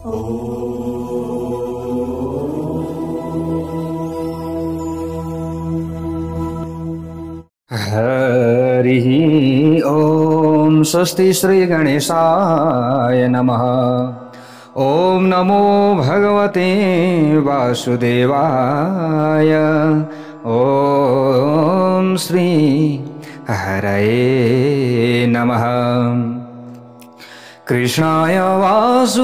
हरिः ॐ स्वस्ति श्री गणेशाय नमः। ॐ नमो भगवते वासुदेवाय। ॐ श्री हरये नमः। कृष्णाय वासुदेवाय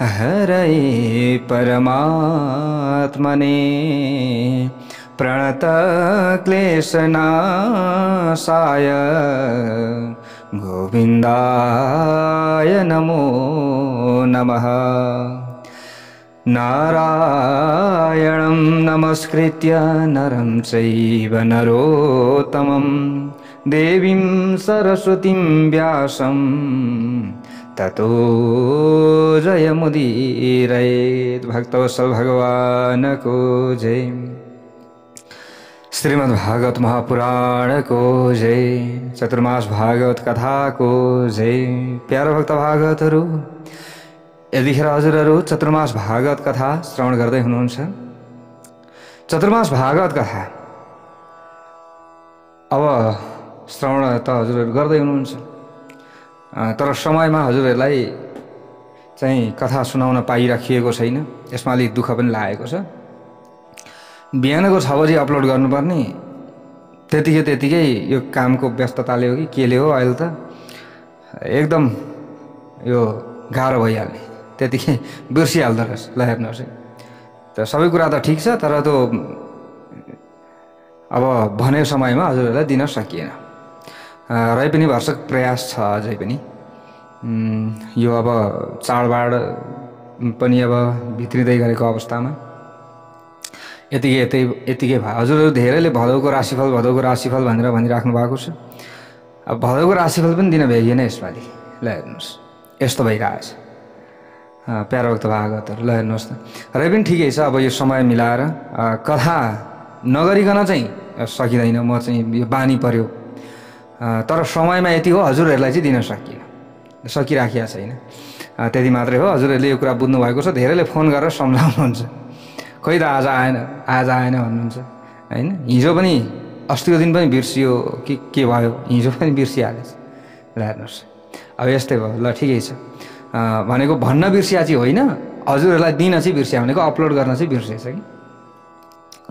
हरये परमात्मने प्रणतक्लेशनाशाय गोविन्दाय नमो नमः। नारायणं नमस्कृत्य नरं चैव नरोत्तमं देवीं सरस्वतीं व्यासं ततो जयमुदीरयेत्। भक्तवत्सल भगवान को जय। श्रीमद् भागवत महापुराण को जय। चतुर्मास भागवत कथा को जय। प्यारो भक्त भागवतहरू, यतिखेर हजुरहरू चतुर्मास भागवत कथा श्रवण गर्दै हुनुहुन्छ। चतुर्मास भागवत कथा अब श्रवण त हजुरहरू गर्दै हुनुहुन्छ, तर समयमा हजुरहरूलाई चाहिँ कथा सुनाउन पाइराखिएको छैन। यसमा अलिक दुःख पनि लागेको छ। बिहानको 6 बजी अपलोड गर्नुपर्ने, त्यतिकै यो कामको व्यस्तताले हो कि केले हो, अहिले त एकदम यो गाह्रो भइहाल्ने, त्यतिकै बिर्सिहाल्दो रहेछ। ल हेर्नुहोस् है, त सबै कुरा त ठिक छ, तर त्यो अब भनेको समयमा हजुरहरूलाई दिन सकिएन। रै पनि भरसक प्रयास छ अझै पनि। यो अब चाडबाड पनि अब भित्रिँदै गरेको अवस्थामा यतिकै भयो। हजुरहरू धेरैले भदौको राशिफल भनेर भनिराख्नु भएको छ। अब भदौको राशिफल पनि दिन भ्याइएन यसपालि। ल हेर्नुहोस्, यस्तो भइरहेछ। प्यारो भक्त भागवतहरू, ल हेर्नुहोस् त। र पनि ठिकै छ, अब यो समय मिलाएर कथा नगरिकन चाहिँ सकिँदैन। म चाहिँ यो बानी पर्यो, तर समयमा यति हो, हजुरहरूलाई चाहिँ दिन सकिराखेको छैन। त्यति मात्रै हो। हजुरहरूले यो कुरा बुझ्नु भएको छ। धेरैले फोन गरेर सम्झाउनुहुन्छ, खोइ त आज आएन भन्नुहुन्छ हैन। हिजो पनि अस्तिको दिन पनि बिर्सियो कि के भयो, हिजो पनि बिर्सिहालेछ। ल हेर्नुहोस्, अब यस्तै भयो। ल ठिकै छ। भनेको भन्न बिर्सिया चाहिँ होइन, हजुरहरूलाई दिन चाहिँ बिर्सिया भनेको अपलोड गर्न चाहिँ बिर्सिएछ कि,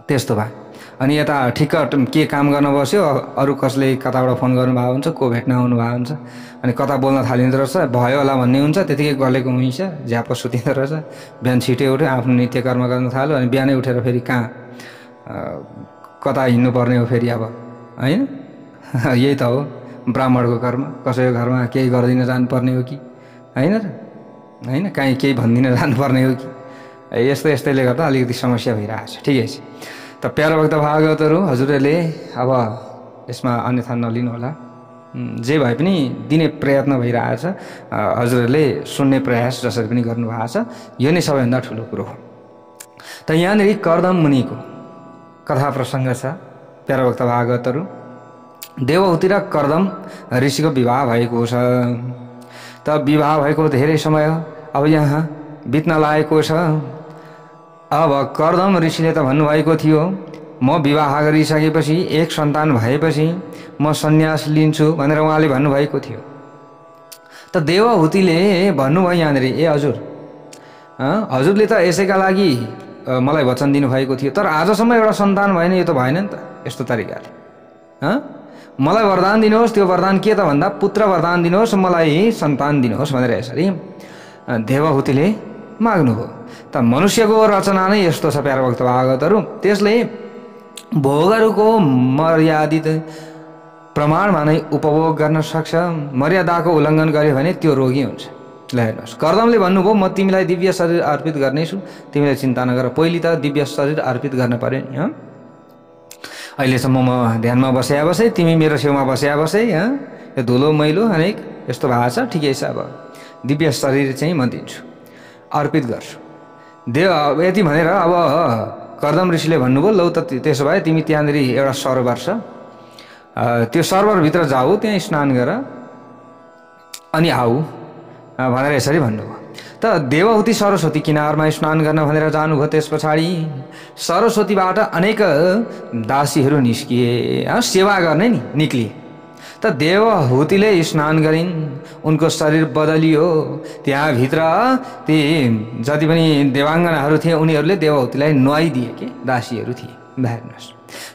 त्यस्तो भयो। अनि यता ठिक्क के काम गर्न बस्यो, अरू कसले कताबाट फोन गर्नुभएको हुन्छ, को भेट्न आउनुभएको हुन्छ, अनि कता बोल्न थालिँदो रहेछ, भयो होला भन्ने हुन्छ। त्यतिकै गलेको हुन्छ, झ्याप सुतिँदो रहेछ। बिहान छिटै उठ्यो, आफ्नो नित्य कर्म गर्न थाल्यो, अनि बिहानै उठेर फेरि कहाँ कता हिँड्नुपर्ने हो फेरि अब, होइन। यही त हो ब्राह्मणको कर्म। कसैको घरमा केही गर्दिन जानुपर्ने हो कि होइन र, होइन काहीँ केही भन्दिन जानुपर्ने हो कि, यस्तैले गर्दा अलिकति समस्या भइरहेछ। ठिकै छ। त प्यारो भक्त भागवतहरू, हजुरहरूले अब यसमा अन्यथा नलिनु होला। जे भए पनि दिने प्रयत्न भइरहेछ। हजुरहरूले सुन्ने प्रयास जसरी पनि गर्नुभएको छ, यो नै सबैभन्दा ठुलो कुरो हो। त यहाँनिर कर्दम मुनिको कथा प्रसङ्ग छ। प्यारो भक्त भागवतहरू, देवहूति र कर्दम ऋषिको विवाह भएको छ। त विवाह भएको धेरै समय अब यहाँ बित्न लागेको छ। अब कर्दम ऋषिले त भन्नुभएको थियो, म विवाह गरिसकेपछि, एक सन्तान भएपछि म सन्यास लिन्छु भनेर उहाँले भन्नुभएको थियो। त देवहूतिले भन्नुभयो यहाँनिर, ए हजुरले त यसैका लागि मलाई वचन दिनुभएको थियो, तर आजसम्म एउटा सन्तान भएन, यो त भएन नि त यस्तो तरिकाले। मलाई वरदान दिनुहोस्। त्यो वरदान के त भन्दा, पुत्र वरदान दिनुहोस्, मलाई सन्तान दिनुहोस् भनेर यसरी देवहूतिले माग्नुभयो। त मनुष्यको रचना नै यस्तो छ प्यारो भक्त भागवतहरू। त्यसले भोगहरूको मर्यादित प्रमाणमा नै उपभोग गर्न सक्छ। मर्यादाको उल्लङ्घन गर्यो भने त्यो रोगी हुन्छ। ल हेर्नुहोस्, कर्दमले भन्नुभयो, म तिमीलाई दिव्य शरीर अर्पित गर्नेछु, तिमीलाई चिन्ता नगर। पहिले त दिव्य शरीर अर्पित गर्न पर्यो नि। अहिलेसम्म म ध्यानमा बसे, तिमी मेरो छेउमा बसे, यो धुलो मैलो अनेक यस्तो भएको छ। ठिकै छ, अब दिव्य शरीर चाहिँ म दिन्छु, अर्पित गर्छु। यति भनेर अब कर्दम ऋषिले भन्नुभयो, लौ त त्यसो भए तिमी त्यहाँनिर एउटा सरोवर छ, त्यो सरोवरभित्र जाऊ, त्यहाँ स्नान गर, अनि आऊ, भनेर यसरी भन्नुभयो। त देवहूति सरस्वती किनारमा स्नान गर्न भनेर जानुभयो। त्यस पछाडि सरस्वतीबाट अनेक दासीहरू निस्किए, सेवा गर्ने नि निक्लिए। त देवहूतिले स्नान गरिन्, उनको शरीर बदलियो। त्यहाँभित्र ती जति पनि देवाङ्गनाहरू थिए उनीहरूले देवहूतिलाई नुहाइदिए के दासीहरू थिए। हेर्नुहोस्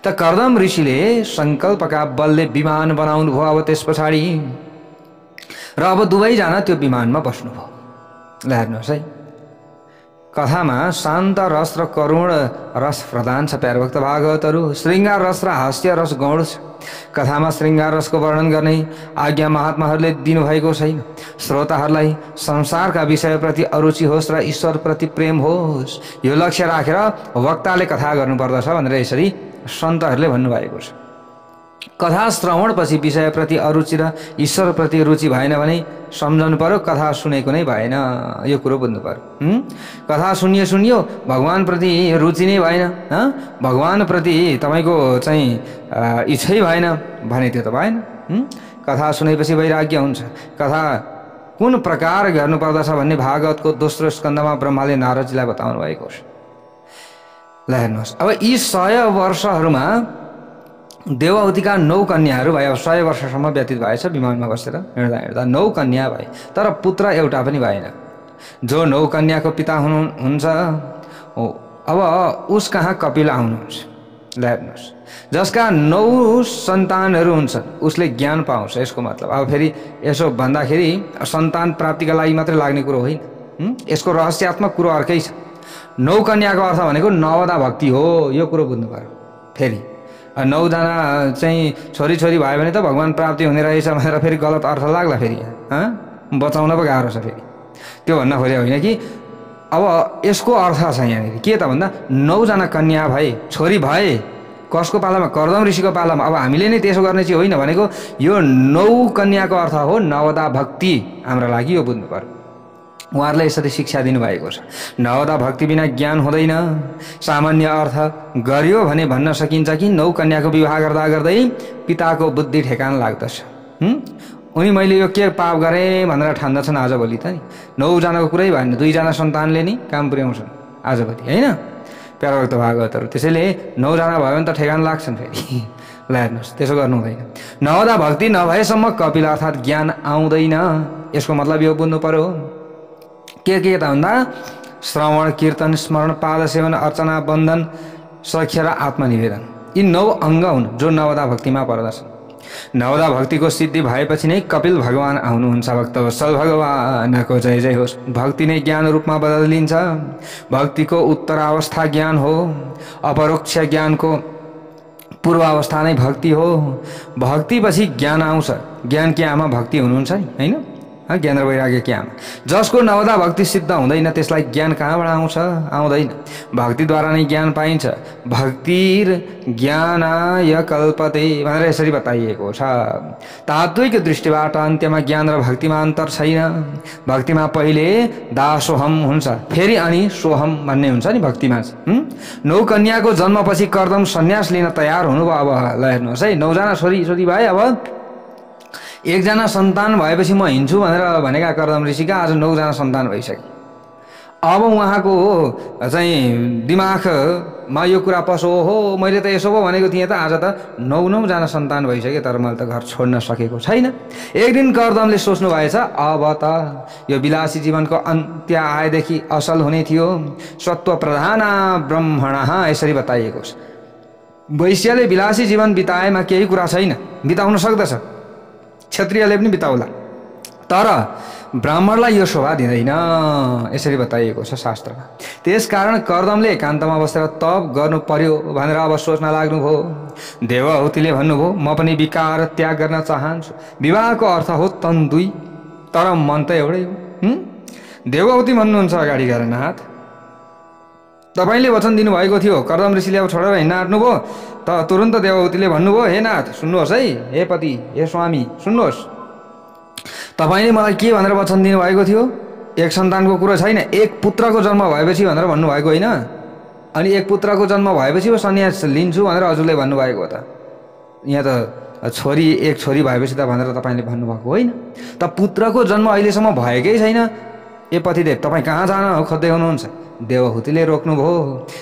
त कर्दम ऋषिले सङ्कल्पका बलले विमान बनाउनु भयो। अब त्यस पछाडि र अब दुवैजना त्यो विमानमा बस्नुभयो। ल हेर्नुहोस् है, कथामा शान्त रस र करुण रस प्रधान छ प्यारे भक्त भागवतहरू। श्रृङ्गार रस र हास्य रस गौण छ। कथामा श्रृङ्गार रसको वर्णन गर्ने आज्ञा महात्माहरूले दिनुभएको छैन। श्रोताहरूलाई संसारका विषयप्रति अरुचि होस् र ईश्वरप्रति प्रेम होस्, यो लक्ष्य राखेर वक्ताले कथा गर्नुपर्दछ भनेर यसरी सन्तहरूले भन्नुभएको छ। कथा श्रवणपछि विषयप्रति अरुचि र ईश्वरप्रति रुचि भएन भने सम्झनु पर्यो कथा सुनेको नै भएन, यो कुरो बुझ्नु पर्यो। कथा सुनियो भगवानप्रति रुचि नै भएन, भगवानप्रति तपाईँको चाहिँ इच्छै भएन भने त्यो त भएन। कथा सुनेपछि वैराग्य हुन्छ। कथा कुन प्रकार गर्नुपर्दछ भन्ने भागवतको दोस्रो स्कन्धमा ब्रह्माले नारदजीलाई बताउनु भएको छ। ल हेर्नुहोस्, अब यी 100 वर्षहरूमा देवहूतिका 9 कन्याहरू भए। अब 100 वर्षसम्म व्यतीत भएछ विमानमा बसेर हिँड्दा 9 कन्या भए, तर पुत्र एउटा पनि भएन। जो 9 कन्याको पिता हुनुहुन्छ अब उस कहाँ कपिल आउनुहुन्छ। ल हेर्नुहोस्, जसका 9 सन्तानहरू हुन्छन् उसले ज्ञान पाउँछ। यसको मतलब अब फेरि यसो भन्दाखेरि सन्तान प्राप्तिका लागि मात्रै लाग्ने कुरो होइन, यसको रहस्यात्मक कुरो अर्कै छ। 9 कन्याको अर्थ भनेको नवदा भक्ति हो, यो कुरो बुझ्नु पर्यो। फेरि 9 जना चाहिँ छोरी भयो भने त भगवान प्राप्ति हुने रहेछ भनेर फेरि गलत अर्थ लाग्ला। फेरि बचाउन पो गाह्रो छ। फेरि त्यो भन्न खोजे होइन कि अब यसको अर्थ छ यहाँनिर के त भन्दा 9 जना कन्या भए, छोरी भए। कसको पालामा? कर्दम ऋषिको पालामा। अब हामीले नै त्यसो गर्ने चाहिँ होइन भनेको, यो 9 कन्याको अर्थ हो नवदा भक्ति। हाम्रो लागि यो बुझ्नु पर्यो। उहाँहरूले यसरी शिक्षा दिनुभएको छ। नवदा भक्ति बिना ज्ञान हुँदैन। सामान्य अर्थ गर्यो भने भन्न सकिन्छ कि 9 कन्याको विवाह गर्दा गर्दै पिताको बुद्धि ठेकान लाग्दछ। उनी मैले यो के पाप गरेँ भनेर ठान्दछन् आजभोलि त नि। 9 जनाको कुरै भएन, 2 जना सन्तानले नि काम पुर्याउँछन् आजभोलि, होइन प्यारा भक्त भागवतहरू। त्यसैले 9 जना भयो भने त ठेगान लाग्छन् फेरि। ल हेर्नुहोस्, त्यसो गर्नु हुँदैन। नवदा भक्ति नभएसम्म कपिल अर्थात् ज्ञान आउँदैन। यसको मतलब यो बुझ्नु पर्यो। के त भन्दा श्रवण, कीर्तन, स्मरण, पाद सेवन, अर्चना, बन्धन, सख्य र आत्मनिवेदन, यी 9 अङ्ग हुन् जो नवदा भक्तिमा पर्दछन्। नवदा भक्तिको सिद्धि भएपछि नै कपिल भगवान आउनुहुन्छ। भक्तवत्सल भगवानको जय जय होस्। भक्ति नै ज्ञान रूपमा बदलिन्छ। भक्तिको उत्तरावस्था ज्ञान हो। अपरोक्ष ज्ञानको पूर्वावस्था नै भक्ति हो। भक्तिपछि ज्ञान आउँछ। ज्ञान के आमा भक्ति हुनुहुन्छ नि, होइन? ज्ञान र वैराग्य के आमा। जसको नवदा भक्ति सिद्ध हुँदैन त्यसलाई ज्ञान कहाँबाट आउँछ? आउँदैन। भक्तिद्वारा नै ज्ञान पाइन्छ। भक्तिर ज्ञानाय कल्पते भनेर यसरी बताइएको छ। तात्विक दृष्टिबाट अन्त्यमा ज्ञान र भक्तिमा अन्तर छैन। भक्तिमा पहिले दासोहम हुन्छ, फेरि अनि सोहम भन्ने हुन्छ नि भक्तिमा। 9 कन्याको जन्मपछि कर्दम सन्यास लिन तयार हुनुभयो। अब ल हेर्नुहोस् है, 9 जना छोरी भए। अब 1 जना सन्तान भएपछि म हिँड्छु भनेर भनेका कर्दम ऋषिका आज 9 जना सन्तान भइसके। अब उहाँको चाहिँ दिमागमा यो कुरा पसो हो, मैले त यसो पो भनेको थिएँ त, आज त 9 जना सन्तान भइसके तर मैले त घर छोड्न सकेको छैन। एक दिन कर्दमले सोच्नु भएछ, अब त यो विलासी जीवनको अन्त्य आएदेखि असल हुने थियो। सत्व प्रधान ब्रह्मण यसरी बताइएको छ। वैश्यले विलासी जीवन बिताएमा केही कुरा छैन, बिताउन सक्दछ, क्षत्रियले पनि बिताउला, तर ब्राह्मणलाई यो शोभा दिँदैन, यसरी बताइएको छ शास्त्रमा। त्यसकारण कर्दमले एकान्तमा बसेर तप गर्नु पर्यो भनेर अब सोच्न लाग्नुभयो। देवहूतिले भन्नुभयो, म पनि विकार त्याग गर्न चाहन्छु। विवाहको अर्थ हो तन 2 तर मन त एउटै हो। देवहूति भन्नुहुन्छ अगाडि गएर, नाथ तपाईँले वचन दिनुभएको थियो, कर्दम ऋषिले अब छोडेर हिँड्न आँट्नुभयो त तुरन्त देवहूतिले भन्नुभयो, हे नाथ सुन्नुहोस् है, हे पति, हे स्वामी सुन्नुहोस्, तपाईँले मलाई के भनेर वचन दिनुभएको थियो? 1 सन्तानको कुरो छैन, 1 पुत्रको जन्म भएपछि भनेर भन्नुभएको होइन? अनि 1 पुत्रको जन्म भएपछि सन्यास लिन्छु भनेर हजुरले भन्नुभएको हो त? यहाँ त छोरी एक छोरी भएपछि त भनेर तपाईँले भन्नुभएको होइन। त पुत्रको जन्म अहिलेसम्म भएकै छैन, ए पतिदेव तपाईँ कहाँ जान खोज्दै हुनुहुन्छ? देवहूतिले रोक्नुभयो।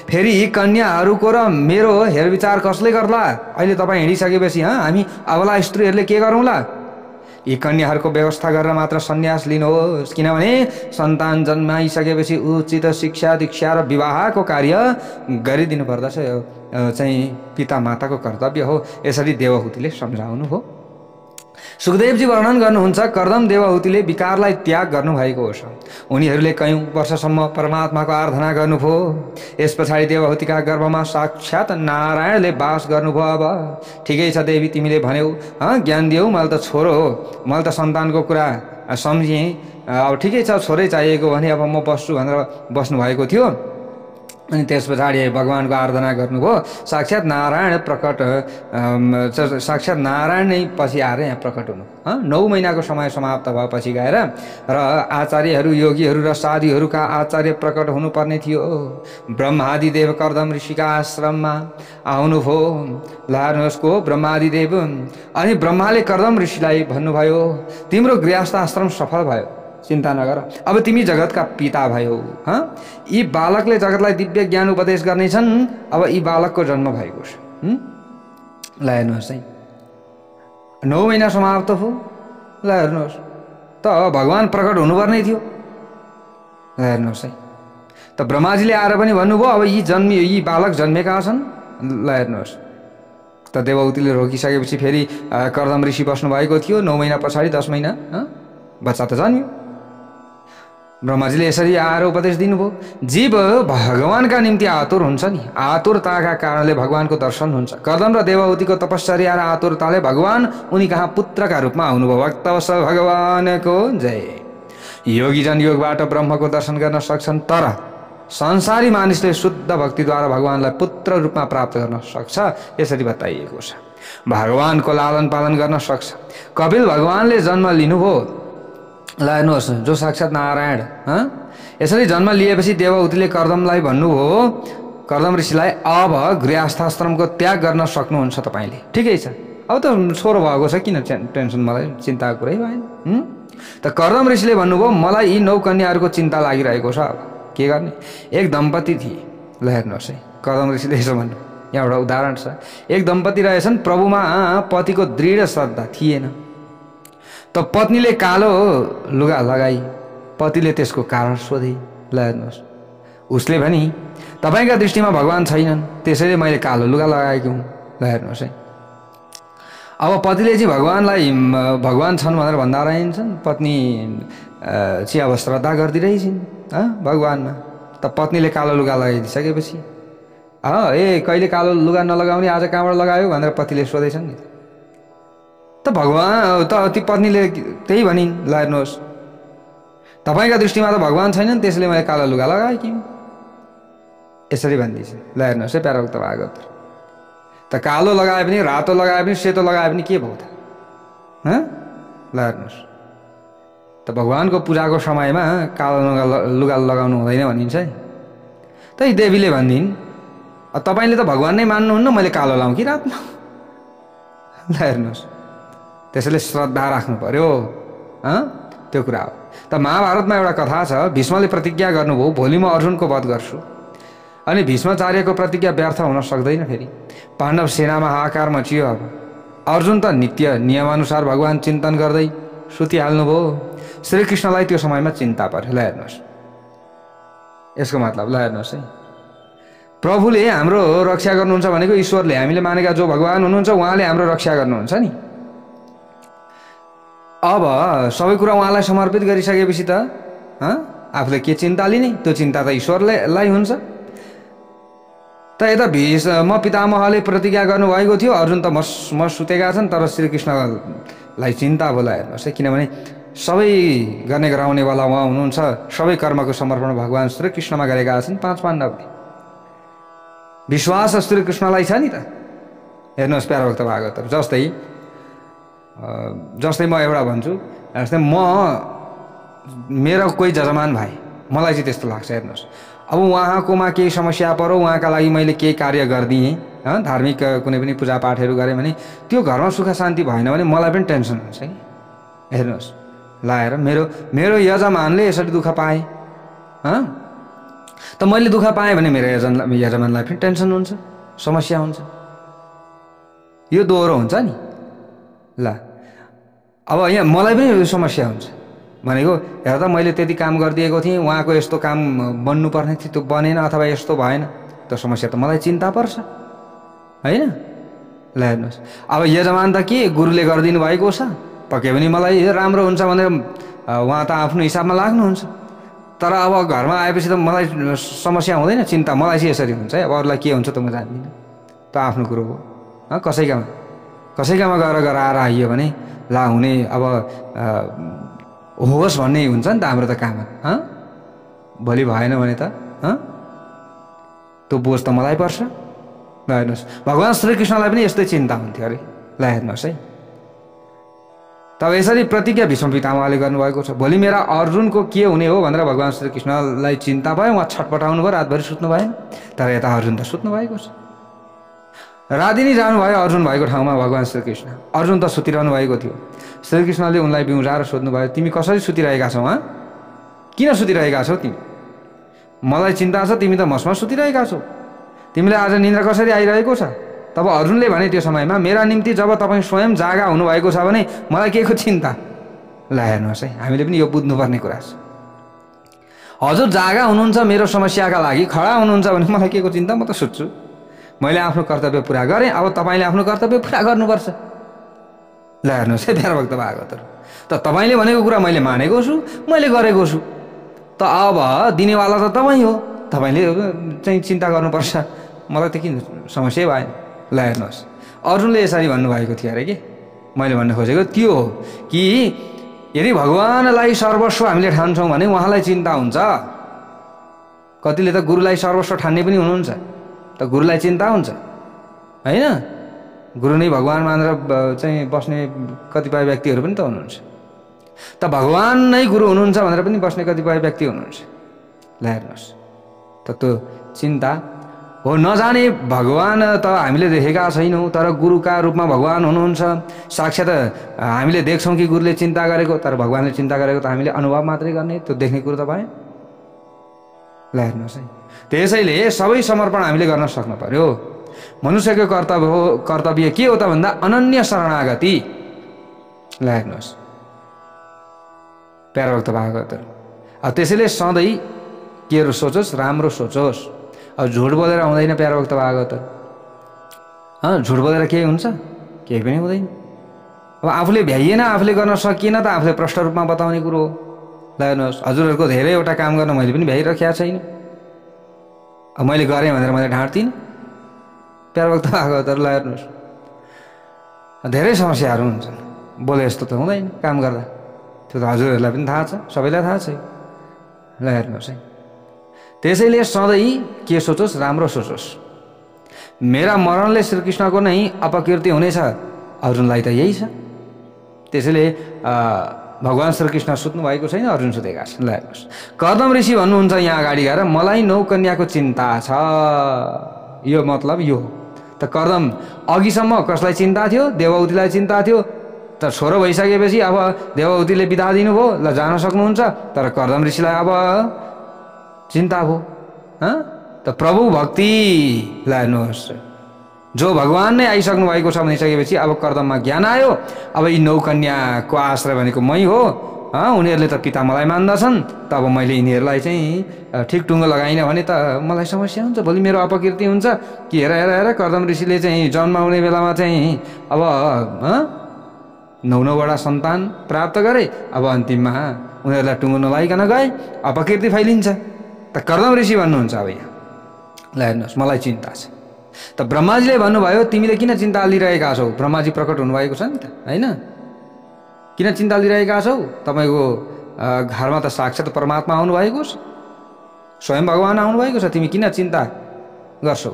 फेरि कन्याहरूको र मेरो हेरविचार कसले गर्ला? अहिले तपाईँ हिँडिसकेपछि हामी अबला स्त्रीहरूले के गरौँला? यी कन्याहरूको व्यवस्था गरेर मात्र सन्यास लिनुहोस्, किनभने सन्तान जन्माइसकेपछि उचित शिक्षा दीक्षा र विवाहको कार्य गरिदिनु पर्दछ, चाहिँ पिता माताको कर्तव्य हो। यसरी देवहूतिले सम्झाउनु हो। सुखदेवजी वर्णन गर्नुहुन्छ, कर्दम देवहूतिले विकारलाई त्याग गर्नुभएको छ। उनीहरूले कयौं वर्षसम्म परमात्माको आराधना गर्नुभयो। यस पछाडि देवहूतिका गर्भमा साक्षात नारायणले वास गर्नुभयो। अब ठिकै छ देवी, तिमीले भन्यौ, ज्ञान दियौ, मैले त छोरो हो, मैले त सन्तानको कुरा सम्झेँ, अब ठिकै छ, छोरै चाहिएको भने अब म बस्छु भनेर बस्नुभएको थियो। अनि त्यस पछाडि भगवानको आराधना गर्नुभयो। साक्षात नारायण प्रकट, साक्षात नारायण नै पछि आएर यहाँ प्रकट हुनु। 9 महिनाको समय समाप्त भएपछि गएर र आचार्यहरू योगीहरू र साधुहरूका आचार्य प्रकट हुनुपर्ने थियो। ब्रह्मादिदेव कर्दम ऋषिका आश्रममा आउनुभयो। लार्नुहोस्को ब्रह्मादिदेव। अनि ब्रह्माले कर्दम ऋषिलाई भन्नुभयो, तिम्रो गृहस्थ आश्रम सफल भयो, चिन्ता नगर, अब तिमी जगतका पिता भयो। यी बालकले जगतलाई दिव्य ज्ञान उपदेश गर्नेछन्। अब यी बालकको जन्म भएको छ। ल हेर्नुहोस् है, 9 महिना समाप्त भयो। ल हेर्नुहोस् त भगवान प्रकट हुनुपर्ने थियो। ल हेर्नुहोस् है, त ब्रह्माजीले आएर पनि भन्नुभयो, अब यी बालक जन्मेका छन्। ल हेर्नुहोस् त देवहूतिले रोकिसकेपछि फेरि कर्दम ऋषि बस्नु भएको थियो। 9 महिना पछाडि 10 महिना बच्चा त जन्मियो। ब्रह्माजीले यसरी आएर उपदेश दिनुभयो, जीव भगवानका निम्ति आतुर हुन्छ नि, आतुरताका कारणले भगवानको दर्शन हुन्छ। कर्दम र देवहूतिको तपस्या र आतुरताले भगवान उनी कहाँ पुत्रका रूपमा आउनुभयो। भक्तवत्सल भगवानको जय। योगीजन योगबाट ब्रह्मको दर्शन गर्न सक्छन्, तर संसारी मानिसले शुद्ध भक्तिद्वारा भगवानलाई पुत्र रूपमा प्राप्त गर्न सक्छ। यसरी बताइएको छ। भगवानको लालन पालन गर्न सक्छ। कपिल भगवानले जन्म लिनुभयो। ल हेर्नुहोस्, जो साक्षात नारायण। यसरी जन्म लिएपछि देवहूतिले कर्दमलाई भन्नुभयो, कर्दम ऋषिलाई, अब गृहस्थाश्रमको त्याग गर्न सक्नुहुन्छ तपाईँले। ठिकै छ, अब त छोरो भएको छ, किन टेन्सन, मलाई चिन्ताको कुरै भएन। त कर्दम ऋषिले भन्नुभयो, मलाई यी 9 कन्याहरूको चिन्ता लागिरहेको छ, अब के गर्ने? एक दम्पति थिए। ल हेर्नुहोस् है, कर्दम ऋषिले यसो भन्नु, यहाँ एउटा उदाहरण छ। एक दम्पति रहेछन्, प्रभुमा पतिको दृढ श्रद्धा थिएन। त पत्नीले कालो लुगा लगाई, पतिले त्यसको कारण सोधे। ल हेर्नुहोस्, उसले भनी, तपाईँका दृष्टिमा भगवान छैनन्, त्यसैले मैले कालो लुगा लगाएको हुँ। ल हेर्नुहोस् है, अब पतिले चाहिँ भगवानलाई भगवान छन् भनेर भन्दा रहन्छन्, पत्नी चाहिँ अब श्रद्धा गरिदिरहेछन् भगवानमा। त पत्नीले कालो लुगा लगाइदिसकेपछि ए कहिले कालो लुगा नलगाउने, आज कहाँबाट लगायो भनेर पतिले सोधेछन् नि। त भगवान त ती पत्नीले त्यही भनिन्, ल हेर्नुहोस्, तपाईँका दृष्टिमा त भगवान छैनन्, त्यसले मैले कालो लुगा लगाएँ कि, यसरी भनिदिन्छ। ल हेर्नुहोस् है प्यारो भक्त भागवत, त कालो लगाए पनि, रातो लगाए पनि, सेतो लगाए पनि के भयो त? ल हेर्नुहोस्, त भगवानको पूजाको समयमा कालो लुगा लगाउनु हुँदैन भनिन्छ है। त यी देवीले भनिदिन्, तपाईँले त भगवान नै मान्नुहुन्न, मैले कालो लाउँ कि रातो? ल हेर्नुहोस्, त्यसैले श्रद्धा राख्नु पर्यो। त्यो कुरा हो। त महाभारतमा एउटा कथा छ, भीष्मले प्रतिज्ञा गर्नुभयो, भोलि म अर्जुनको वध गर्छु। अनि भीष्माचार्यको प्रतिज्ञा व्यर्थ हुन सक्दैन। फेरि पाण्डव सेनामा हाहाकार मचियो। अब अर्जुन त नित्य नियमअनुसार भगवान चिन्तन गर्दै सुतिहाल्नुभयो। श्रीकृष्णलाई त्यो समयमा चिन्ता पर्यो। ल हेर्नुहोस्, यसको मतलब ल हेर्नुहोस् है, प्रभुले हाम्रो रक्षा गर्नुहुन्छ भनेको ईश्वरले, हामीले मानेका जो भगवान हुनुहुन्छ उहाँले हाम्रो रक्षा गर्नुहुन्छ नि। अब सबै कुरा उहाँलाई समर्पित गरिसकेपछि त आफूले के चिन्ता लिने? त्यो चिन्ता त ईश्वरलाई हुन्छ। त यता भीष्म पितामहले प्रतिज्ञा गर्नुभएको थियो, अर्जुन त म सुतेका छन्, तर श्रीकृष्णलाई चिन्ता होला। हेर्नुहोस् है, किनभने सबै गर्ने गराउनेवाला उहाँ हुनुहुन्छ, सबै कर्मको समर्पण भगवान श्रीकृष्णमा गरेका छन् 5 पाण्डवले। विश्वास श्रीकृष्णलाई छ नि त। हेर्नुहोस् प्यारो भक्त भागवत, जस्तै म एउटा भन्छु, जस्तै मेरो कोही जजमान भाइ, मलाई चाहिँ त्यस्तो लाग्छ। हेर्नुहोस्, अब उहाँकोमा केही समस्या पर्यो, उहाँका लागि मैले केही कार्य गरिदिएँ, धार्मिक कुनै पनि पूजापाठहरू गरेँ भने त्यो घरमा सुख शान्ति भएन भने मलाई पनि टेन्सन हुन्छ कि। हेर्नुहोस् लाएर मेरो यजमानले यसरी दुःख पाए, त मैले दुःख पाएँ भने मेरो यजमानलाई पनि टेन्सन हुन्छ, समस्या हुन्छ। यो दोहोरो हुन्छ नि। ल अब यहाँ मलाई पनि समस्या हुन्छ भनेको, हेर त मैले त्यति काम गरिदिएको थिएँ, उहाँको यस्तो काम बन्नुपर्ने थियो त्यो बनेन अथवा यस्तो भएन, त्यो समस्या त मलाई चिन्ता पर्छ होइन। ल हेर्नुहोस् अब यजमान त के गुरुले गरिदिनु भएको छ, पक्कै पनि मलाई राम्रो हुन्छ भनेर उहाँ त आफ्नो हिसाबमा लाग्नुहुन्छ, तर अब घरमा आएपछि त मलाई समस्या हुँदैन, चिन्ता मलाई चाहिँ यसरी हुन्छ है। अब अरूलाई के हुन्छ त म जान्दिनँ, त आफ्नो कुरो हो। कसैकामा गएर आएर आइयो भने ला हुने अब होस् भन्ने हुन्छ नि त हाम्रो त काम। भोलि भएन भने त त्यो बोझ त मलाई पर्छ। ल हेर्नुहोस् भगवान् श्रीकृष्णलाई पनि यस्तै चिन्ता हुन्थ्यो अरे। ल हेर्नुहोस् है, तब यसरी प्रतिज्ञा भीष्म पितामहले गर्नुभएको छ। भोलि मेरा अर्जुनको के हुने हो भनेर भगवान् श्रीकृष्णलाई चिन्ता भयो, उहाँ छटपटाउनु भयो, रातभरि सुत्नु भएन। तर यता अर्जुन त सुत्नु भएको छ। राधिनी जानुभयो अर्जुन भएको ठाउँमा भगवान् श्रीकृष्ण, अर्जुन त सुतिरहनु भएको थियो। श्रीकृष्णले उनलाई बिउजाएर सोध्नुभयो, तिमी कसरी सुतिरहेका छौ? किन सुतिरहेका छौ तिमी? मलाई चिन्ता छ, तिमी त मसमा सुतिरहेका छौ, तिमीलाई आज निन्द्रा कसरी आइरहेको छ? तब अर्जुनले भने त्यो समयमा, मेरा निम्ति जब तपाईँ स्वयं जागा हुनुभएको छ भने मलाई के को चिन्ता? ल हेर्नुहोस् है, हामीले पनि यो बुझ्नुपर्ने कुरा छ। हजुर जागा हुनुहुन्छ मेरो समस्याका लागि, खडा हुनुहुन्छ भने मलाई के को चिन्ता? म त सुत्छु, मैले आफ्नो कर्तव्य पुरा गरेँ, अब तपाईँले आफ्नो कर्तव्य पुरा गर्नुपर्छ। ल हेर्नुहोस् है प्यारा भक्त भागवतहरु, त तपाईँले भनेको कुरा मैले मानेको छु, मैले गरेको छु, त अब दिनेवाला त तपाईँ हो, तपाईँले चाहिँ चिन्ता गर्नुपर्छ, मलाई त किन समस्या भएन। ल हेर्नुहोस् अर्जुनले यसरी भन्नुभएको थियो अरे कि मैले भन्न खोजेको त्यो हो कि यदि भगवानलाई सर्वस्व हामीले ठान्छौँ भने उहाँलाई चिन्ता हुन्छ। कतिले त गुरुलाई सर्वस्व ठान्ने पनि हुनुहुन्छ, त गुरुलाई चिन्ता हुन्छ होइन। गुरु नै भगवान मानेर चाहिँ बस्ने कतिपय व्यक्तिहरू पनि त हुनुहुन्छ, त भगवान नै गुरु हुनुहुन्छ भनेर पनि बस्ने कतिपय व्यक्ति हुनुहुन्छ। ल हेर्नुहोस् त त्यो चिन्ता हो। नजाने भगवान त हामीले देखेका छैनौँ, तर गुरुका रूपमा भगवान हुनुहुन्छ। साक्षात हामीले देख्छौँ कि गुरुले चिन्ता गरेको, तर भगवानले चिन्ता गरेको त हामीले अनुभव मात्रै गर्ने, त्यो देख्ने कुरो त भएन। ल हेर्नुहोस् है, त्यसैले सबै समर्पण हामीले गर्न सक्नु पर्यो। मनुष्यको कर्तव्य के हो त भन्दा अनन्य शरणागति। ल हेर्नुहोस् प्यारा भक्त भागवतहरु, त्यसैले सधैँ के सोचोस्, राम्रो सोचोस्। अब झुट बोलेर हुँदैन प्यारा भक्त भागवतहरु, झुट बोलेर केही हुन्छ? केही पनि हुँदैन। अब आफूले भ्याइएन, आफूले गर्न सकिएन त आफूले प्रष्ट रूपमा बताउने कुरो हो। ल हेर्नुहोस् हजुरहरूको धेरैवटा काम गर्न मैले पनि भ्याइराखेको छैन, अब मैले गरेँ भनेर मैले ढाँट्दिनँ प्यारा भक्त भागवतहरु। ल हेर्नुहोस् धेरै समस्याहरू हुन्छन्, बोले यस्तो त हुँदैन काम गर्दा, त्यो त हजुरहरूलाई पनि थाहा छ, सबैलाई थाहा छ। ल हेर्नुहोस् है, त्यसैले सधैँ के सोचोस्, राम्रो सोचोस्। मेरा मरणले श्रीकृष्णको नै अपकीर्ति हुनेछ, अर्जुनलाई त यही छ। त्यसैले भगवान् श्रीकृष्ण सुत्नु भएको छैन, अर्जुन सुतेका छन्। ल हेर्नुहोस् कर्दम ऋषि भन्नुहुन्छ यहाँ अगाडि गएर, मलाई 9 कन्याको चिन्ता छ, यो मतलब यो। त कर्दम अघिसम्म कसलाई चिन्ता थियो? देवहूतिलाई चिन्ता थियो, त छोरो भइसकेपछि अब देवहूतिले बिदा दिनुभयो, ल जान सक्नुहुन्छ। तर कर्दम ऋषिलाई अब चिन्ता भयो, त प्रभु भक्ति। ल हेर्नुहोस् जो भगवान नै आइसक्नु भएको छ भनिसकेपछि अब कर्दममा ज्ञान आयो, अब यी 9 कन्याको आश्रय भनेको मै हो, उनीहरूले त पिता मलाई मान्दछन्, त अब मैले यिनीहरूलाई चाहिँ ठिक टुङ्गो लगाइन भने त मलाई समस्या हुन्छ, भोलि मेरो अपकीर्ति हुन्छ कि। हेर हेर हेर कर्दम ऋषिले चाहिँ जन्माउने बेलामा चाहिँ अब 9 वटा सन्तान प्राप्त गरे, अब अन्तिममा उनीहरूलाई टुङ्गो नलाइकन गए, अपकीर्ति फैलिन्छ। त कर्दम ऋषि भन्नुहुन्छ अब यहाँ। ल हेर्नुहोस् मलाई चिन्ता छ। त ब्रह्माजीले भन्नुभयो तिमीले किन चिन्ता लिइरहेका छौ? ब्रह्माजी प्रकट हुनुभएको छ नि त होइन, किन चिन्ता लिइरहेका छौ? तपाईँको घरमा त साक्षात परमात्मा आउनुभएको छ, स्वयं भगवान आउनुभएको छ, तिमी किन चिन्ता गर्छौ?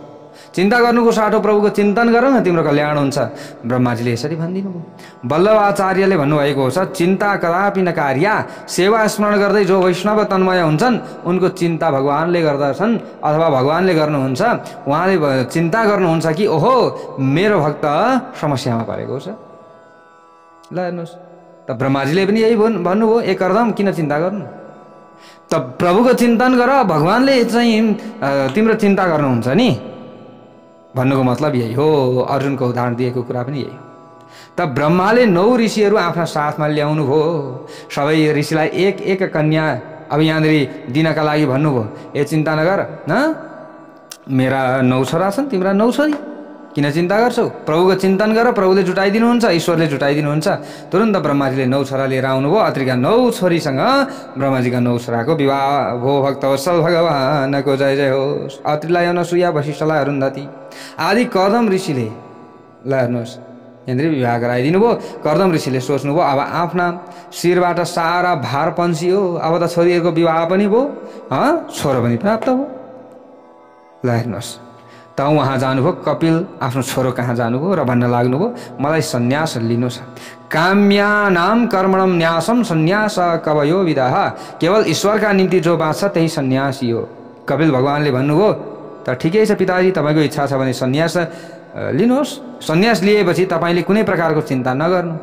चिन्ता गर्नुको साटो प्रभुको चिन्तन गर न तिम्रो कल्याण हुन्छ। ब्रह्माजीले यसरी भनिदिनु भयो। वल्लभाचार्यले भन्नुभएको छ चिन्ता कदापि नकार्या, सेवा स्मरण गर्दै जो वैष्णव तन्मय हुन्छन् उनको चिन्ता भगवानले गर्दछन् अथवा भगवानले गर्नुहुन्छ। उहाँले चिन्ता गर्नुहुन्छ कि ओहो मेरो भक्त समस्यामा परेको छ। ल हेर्नुहोस् त ब्रह्माजीले पनि यही भन्नुभयो, एक कर्दम किन चिन्ता गर्नु, त प्रभुको चिन्तन गर, भगवानले चाहिँ तिम्रो चिन्ता गर्नुहुन्छ नि भन्नुको मतलब यही हो। अर्जुनको उदाहरण दिएको कुरा पनि यही हो। त ब्रह्माले 9 ऋषिहरू आफ्ना साथमा ल्याउनु भयो। सबै ऋषिलाई एक एक कन्या अब यहाँनिर दिनका लागि भन्नुभयो। ए चिन्ता नगर न, मेरा 9 छोरा छन्, तिम्रा 9 छोरी, किन चिन्ता गर्छौ, प्रभुको चिन्तन गर, प्रभुले जुटाइदिनुहुन्छ, ईश्वरले जुटाइदिनुहुन्छ। तुरन्त ब्रह्माजीले 9 छोरा लिएर आउनुभयो। अत्रिका 9 छोरीसँग ब्रह्माजीका 9 छोराको विवाह भो। भक्तवत्सल भगवानको जय जय होस्। अत्रिलाई अनसुया, वशिष्ठलाई अरुन्धति आदि कर्दम ऋषिले ल हेर्नुहोस् यहाँनिर विवाह गराइदिनु भयो। कर्दम ऋषिले सोच्नुभयो अब आफ्ना शिरबाट सारा भार पन्सियो, अब त छोरीहरूको विवाह पनि भयो, छोरो पनि प्राप्त भयो। ल हेर्नुहोस् त उहाँ जानुभयो, कपिल आफ्नो छोरो कहाँ जानुभयो र भन्न लाग्नुभयो मलाई सन्यास लिनु छ। काम्यानाम कर्मणम न्यासम सन्यास कवयो विदाह, केवल ईश्वरका निम्ति जो बाँच्छ त्यही सन्यासी हो। कपिल भगवानले भन्नुभयो त ठिकै छ पिताजी, तपाईँको इच्छा छ भने सन्यास लिनुहोस्। सन्यास लिएपछि तपाईँले कुनै प्रकारको चिन्ता नगर्नु,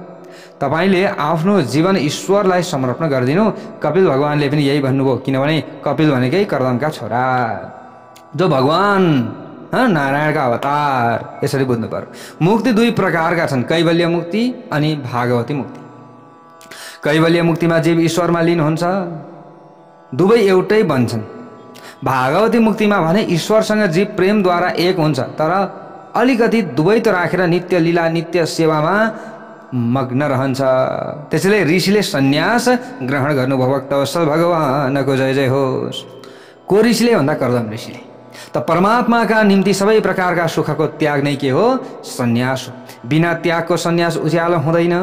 तपाईँले आफ्नो जीवन ईश्वरलाई समर्पण गरिदिनु। कपिल भगवानले पनि यही भन्नुभयो, किनभने कपिल भनेकै कर्दमका छोरा, जो भगवान नारायणका अवतार। यसरी बुझ्नु पर्यो। मुक्ति 2 प्रकारका छन्, कैवल्य मुक्ति अनि भागवती मुक्ति। कैवल्य मुक्तिमा जीव ईश्वरमा लीन हुन्छ, दुवै एउटै बन्छन्। भागवती मुक्तिमा भने ईश्वरसँग जीव प्रेमद्वारा एक हुन्छ, तर अलिकति द्वैत राखेर नित्य लीला नित्य सेवामा मग्न रहन्छ। त्यसैले ऋषिले सन्यास ग्रहण गर्नुभयो। भक्तवत्सल भगवानको जय जय होस्। को ऋषिले भन्दा कर्दम ऋषिले। त परमात्माका निम्ति सबै प्रकारका सुखको त्याग नै के हो, सन्यास हो। बिना त्यागको सन्यास उज्यालो हुँदैन।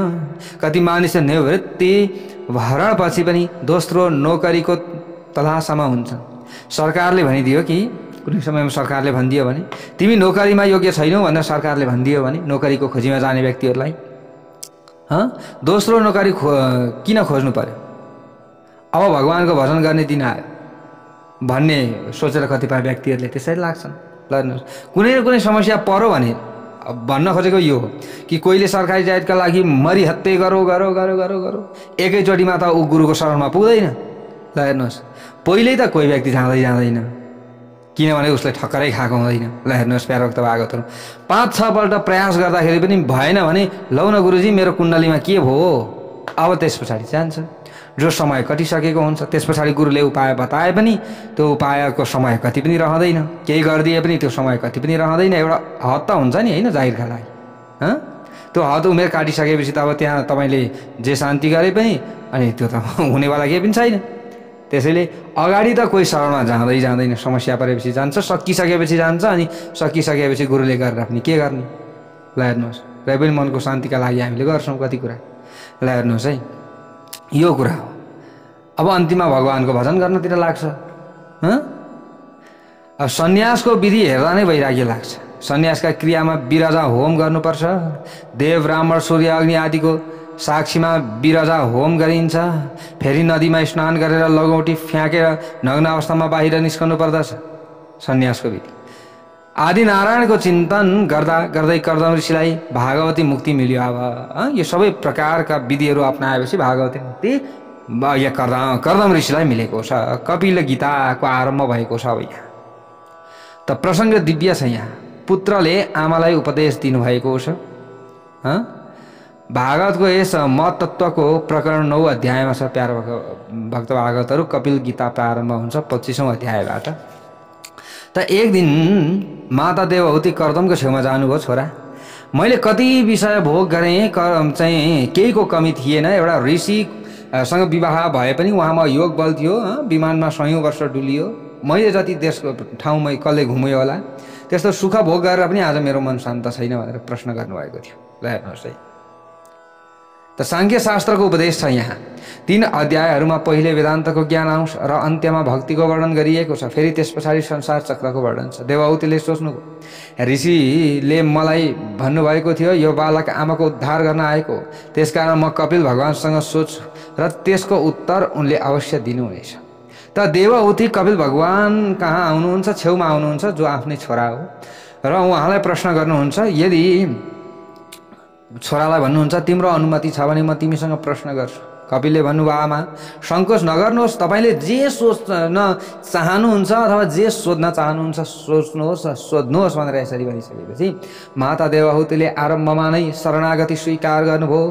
कति मानिस निवृत्ति भरणपछि पनि दोस्रो नोकरीको तलासमा हुन्छन्। सरकारले भनिदियो कि कुनै समयमा सरकारले भनिदियो भने तिमी नोकरीमा योग्य छैनौ भनेर सरकारले भनिदियो भने नोकरीको खोजीमा जाने व्यक्तिहरूलाई दोस्रो नोकरी किन खोज्नु पर्यो, अब भगवानको भजन गर्ने दिन आयो भन्ने सोचेर कतिपय व्यक्तिहरूले त्यसरी लाग्छन्। ल कुनै न कुनै समस्या पर्यो भने भन्न खोजेको यो हो कि कोहीले सरकारी जायजका लागि मरिहत्ते गरो गरो गरो गरो गरो एकैचोटिमा त ऊ गुरुको शरणमा पुग्दैन। ल हेर्नुहोस् पहिल्यै त कोही व्यक्ति जाँदैन, किनभने उसले ठक्करै खाएको हुँदैन। ल हेर्नुहोस् प्यारोक्त भागवतहरू 5-6 पल्ट प्रयास गर्दाखेरि पनि भएन भने लौ न गुरुजी मेरो कुण्डलीमा के भयो, अब त्यस पछाडि जान्छ। जो समय कटिसकेको हुन्छ त्यस पछाडि गुरुले उपाय बताए पनि त्यो उपायको समय कति पनि रहँदैन, केही गरिदिए पनि त्यो समय कति पनि रहँदैन। एउटा हद त हुन्छ नि होइन जाहिरका लागि, त्यो हद उमेर काटिसकेपछि त अब त्यहाँ तपाईँले जे शान्ति गरे पनि अनि त्यो त हुनेवाला केही पनि छैन। त्यसैले अगाडि त कोही शरणमा जाँदैन, समस्या परेपछि जान्छ, सकिसकेपछि जान्छ, अनि सकिसकेपछि गुरुले गरेर पनि के गर्ने। ल हेर्नुहोस् र पनि मनको शान्तिका लागि हामीले गर्छौँ कति कुरा। ल हेर्नुहोस् है यो कुरा हो। अब अन्तिममा भगवानको भजन गर्नतिर लाग्छ। अब सन्यासको विधि हेर्दा नै वैराग्य लाग्छ। सन्यासका क्रियामा विरजा होम गर्नुपर्छ। देव ब्राह्मण सूर्य अग्नि आदिको साक्षीमा विरजा होम गरिन्छ। फेरि नदीमा स्नान गरेर लगौटी फ्याँकेर नग्न अवस्थामा बाहिर निस्कनु पर्दछ। सन्यासको विधि आदि नारायणको चिन्तन गर्दा गर्दै कर्दम ऋषिलाई भागवती मुक्ति मिल्यो। अब यो सबै प्रकारका विधिहरू अपनाएपछि भागवती मुक्ति या कर्दम ऋषिलाई मिलेको छ। कपिल गीताको आरम्भ भएको छ। अब यहाँ त प्रसङ्ग दिव्य छ। यहाँ पुत्रले आमालाई उपदेश दिनुभएको छ। भागवतको यस महत्त्वको प्रकरण 9 अध्यायमा छ। प्यारो भक्त भागवतहरू कपिल गीता प्रारम्भ हुन्छ 25औं अध्यायबाट। त एक दिन माता देवहूति कर्दमको छेउमा जानुभयो। छोरा मैले कति विषय भोग गरेँ, चाहिँ केहीको कमी थिएन। एउटा ऋषिसँग विवाह भए पनि उहाँमा योग बल थियो। विमानमा 100औं वर्ष डुलियो। मैले जति देशको ठाउँमा कसले घुम्यो होला त्यस्तो सुख भोग गरेर पनि आज मेरो मन शान्त छैन भनेर प्रश्न गर्नुभएको थियो। ल हेर्नुहोस् है त सांख्य शास्त्रको उपदेश छ यहाँ। 3 अध्यायहरूमा पहिले वेदान्तको ज्ञान आउँछ र अन्त्यमा भक्तिको वर्णन गरिएको छ। फेरि त्यस पछाडि संसार चक्रको वर्णन छ। देवहूतिले सोच्नुभयो, ऋषिले मलाई भन्नुभएको थियो यो बालक आमाको उद्धार गर्न आएको, त्यसकारण म कपिल भगवानसँग सोध्छु र त्यसको उत्तर उनले अवश्य दिनुहुनेछ। त देवहूति कपिल भगवान कहाँ आउनुहुन्छ, छेउमा आउनुहुन्छ, जो आफ्नै छोरा हो, र उहाँलाई प्रश्न गर्नुहुन्छ। यदि छोरालाई भन्नुहुन्छ तिम्रो अनुमति छ भने म तिमीसँग प्रश्न गर्छु। कपिलले भन्नुभयो आमा सङ्कोच नगर्नुहोस्, तपाईँले जे सोच्न चाहनुहुन्छ अथवा जे सोध्न चाहनुहुन्छ सोच्नुहोस् सोध्नुहोस् भनेर यसरी भनिसकेपछि माता देवहूतिले आरम्भमा नै शरणागति स्वीकार गर्नुभयो।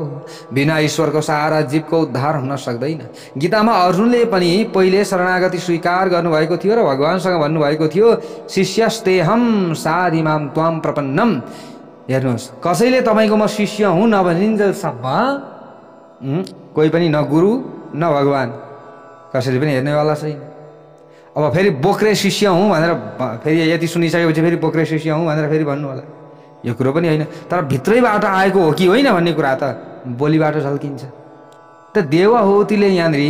बिना ईश्वरको सहारा जीवको उद्धार हुन सक्दैन। गीतामा अर्जुनले पनि पहिले शरणागति स्वीकार गर्नुभएको थियो र भगवानसँग भन्नुभएको थियो शिष्यस्तेहम साधिमाम त्वाम प्रपन्नम। हेर्नुहोस्, कसैले तपाईँको म शिष्य हुँ नभनिन्जेलसम्म कोही पनि न गुरु न भगवान कसैले पनि हेर्नेवाला छैन। अब फेरि बोक्रे शिष्य हुँ भनेर फेरि यति सुनिसकेपछि फेरि बोक्रे शिष्य हुँ भनेर फेरि भन्नु होला, यो कुरो पनि होइन। तर भित्रैबाट आएको हो कि होइन भन्ने कुरा त बोलीबाट झल्किन्छ। त देवहूतिले यहाँनिर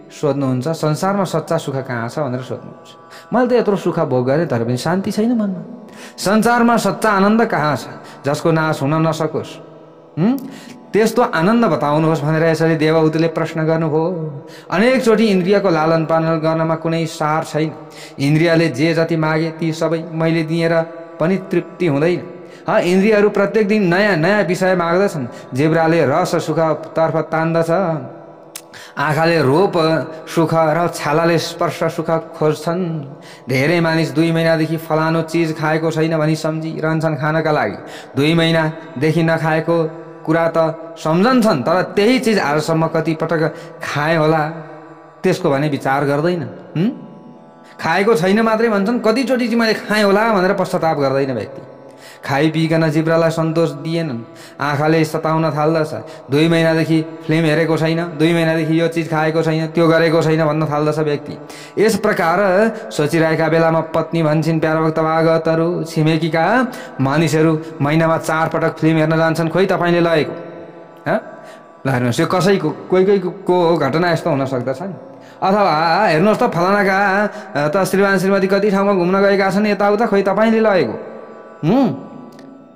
सोध्नुहुन्छ संसारमा सच्चा सुख कहाँ छ भनेर सोध्नुहुन्छ। मैले त यत्रो सुख भोग गरेँ तर पनि शान्ति छैन मनमा। संसारमा सच्चा आनन्द कहाँ छ जसको नाश हुन नसकोस्, त्यस्तो आनन्द बताउनुहोस् भनेर यसरी देवहूतिले प्रश्न गर्नुभयो। अनेकचोटि इन्द्रियको लालन पालन गर्नमा कुनै सार छैन। इन्द्रियले जे जति मागे ती सबै मैले दिएर पनि तृप्ति हुँदैन। इन्द्रियहरू प्रत्येक दिन नयाँ नयाँ विषय माग्दछन्। जिब्राले रस सुखतर्फ तान्दछ, आँखाले रूप सुख र छालाले स्पर्श सुख खोज्छन्। धेरै मानिस 2 महिनादेखि फलानो चिज खाएको छैन भनी सम्झिरहन्छन् खानका लागि। 2 महिनादेखि नखाएको कुरा त सम्झन्छन् तर त्यही चिज आजसम्म कति पटक खाए होला त्यसको भने विचार गर्दैन। खाएको छैन मात्रै भन्छन्, कतिचोटि चाहिँ मैले खाएँ होला भनेर पश्चाताप गर्दैन व्यक्ति। खाइपिकन जिब्रालाई सन्तोष दिएनन्, आँखाले सताउन थाल्दछ। 2 महिनादेखि फिल्म हेरेको छैन, 2 महिनादेखि यो चिज खाएको छैन, त्यो गरेको छैन भन्न थाल्दछ व्यक्ति। यस प्रकार सोचिरहेका बेलामा पत्नी भन्छन् प्यारा भक्त भागवतहरू छिमेकीका मानिसहरू महिनामा 4 पटक फिल्म हेर्न जान्छन्, खोइ तपाईँले लगेको ल हेर्नुहोस्। यो कसैको कोही घटना यस्तो हुन सक्दछ नि। अथवा हेर्नुहोस् त फलानाका त श्रीमान श्रीमती कति ठाउँमा घुम्न गएका छन् यताउता, खोइ तपाईँले लगेको।